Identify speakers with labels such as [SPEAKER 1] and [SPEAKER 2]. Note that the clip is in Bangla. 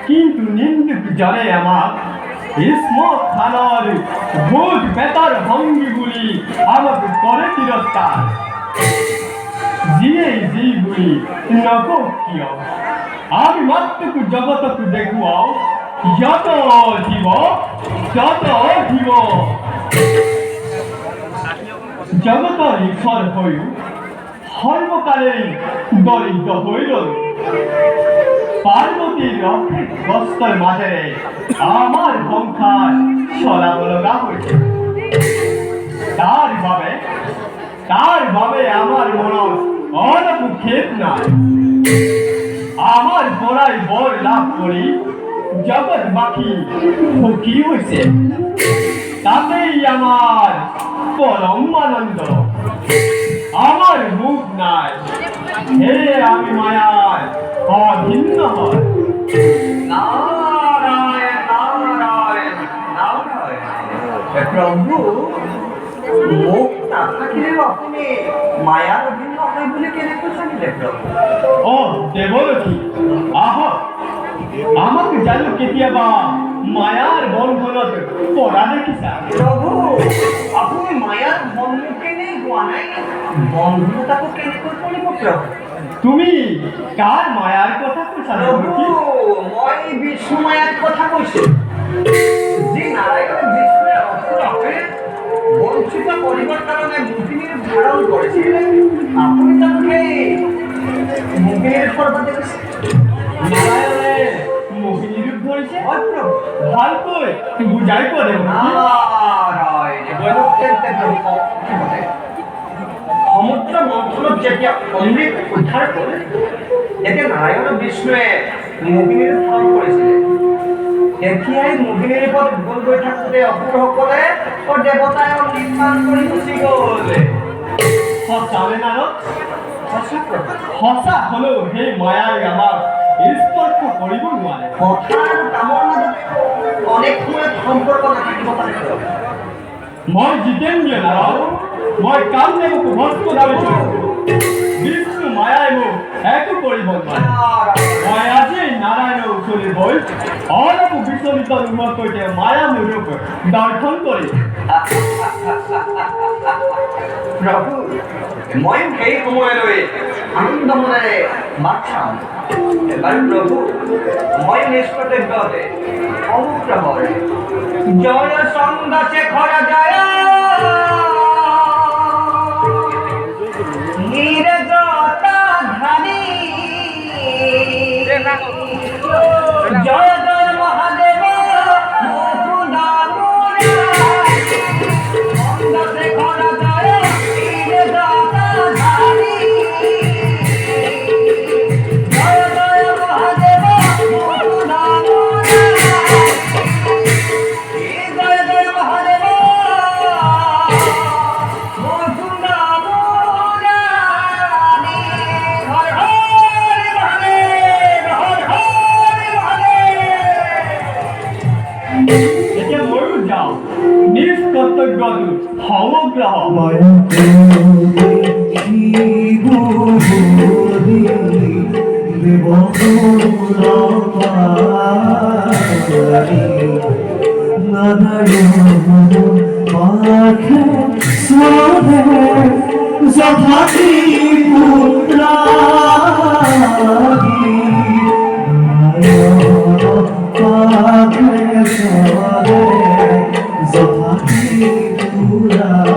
[SPEAKER 1] কিন্তু নিন্দুক জানে আমার ইসমত খানার ভোট বেতার ভঙ্গিগুলি আমাকে করে তিরস্কার জিয়ে জিগুলি নকিয় আমি মাত্র জগতকে দেখুয়াও যত জীব জগত নিখর হইও সর্বকালে দরিদ্র হইল পার্বতীর রক্ষিত বস্ত্রের মাঝে আমার সংখ্যার চলাবলগা হয়েছে তার ভাবে আমার মন অনেক ক্ষেত নাই আমার পড়াই বর লাভ করি জগৎ বাকি কি হয়েছে তাতেই আমার পরম আনন্দ আমার মুখ নাই হে আমি মায়ার অভিন্ন হয়
[SPEAKER 2] নারায়ণ নারায়ণ নারায়ণ প্রভু মুখ না থাকিলেও আপনি মায়ার অভিন্ন হয় বলে কেন জানিলে প্রভু?
[SPEAKER 1] ও দেবরথী আহ আমাকে জানো কেতিয়াবা মায়ার বন্ধনত পড়া দেখিছা?
[SPEAKER 2] প্রভু আপনি মায়ার সম্মুখীনে হোৱা নাই বন্ধুতাকো কেনেকৈ কৰিব প্ৰভু?
[SPEAKER 1] তুমি কার মায়ার কথা কৈছা?
[SPEAKER 2] প্রভু মই বিষ্ণু মায়ার কথা কৈছো। যি নারায়ণ বিষ্ণুৱে অসুৰ কৰিবৰ কাৰণে মুখিনীৰ ধাৰণ কৰিছিল আপুনি তাকে মুখিনীৰ কৰবাত দেখিছে
[SPEAKER 1] নারায়ণে মোহিনী রূপ ধরেছে
[SPEAKER 2] হয় প্ৰভু
[SPEAKER 1] ভালকৈ বুঝাই করে
[SPEAKER 2] সমুদ্ৰ মন্থনত যেতিয়া অমৃত উদ্ধাৰ কৰে তেতিয়া নাৰায়ণ বিষ্ণুৱে মোহিনীৰ ধাৰণ কৰিছিলে তেতিয়াই মোহিনীৰ ওপৰত ভুল গৈ থাকোঁতে অসুৰসকলে দেৱতাই নিৰ্মাণ কৰি গুচি গ'ল
[SPEAKER 1] সঁচালে নারদ
[SPEAKER 2] সঁচা প্ৰভু
[SPEAKER 1] সঁচা হলেও সেই মায়াই আমাক স্পর্শ কৰিব নোৱাৰে
[SPEAKER 2] কথা আৰু কামৰ মাজত অনেক সময়ত সম্পৰ্ক নাথাকিব পাৰে
[SPEAKER 1] মই জিতেন্দ্ৰিয় নারায়ণ মই কাম দেবক ভস্ম কৰিছো বিষ্ণু মায়াই মোক একো কৰিব নোৱাৰে মই আজি নারায়ণৰ ওচৰলৈ গৈ অলপ বিচলিত নোহোৱাকৈ তেওঁ মায়া মোৰ ৰূপ দৰ্শন কৰিম
[SPEAKER 2] প্ৰভু মই সেই সময়লৈ আনন্দ মনেৰে বাট চাম বাৰু প্ৰভু মই নিষ্কৰ্তব্যতে অনুগ্ৰহৰ জয় সংগ শেখৰ জয় নিরজতা ধানী জয় জয় মহাদেব মধুদামুরা সংগ শেখর জয় নিরজতা ধানী জয় জয় মহাদেব মধুদামুরা জয় জয় মহাদেব মধুদামুরা হর হর মহাদেব হর হর মহাদেব
[SPEAKER 1] এতিয়া ময়ো যাওঁ নিজ কৰ্তব্যটো সমগ্ৰ
[SPEAKER 3] Zotaki pura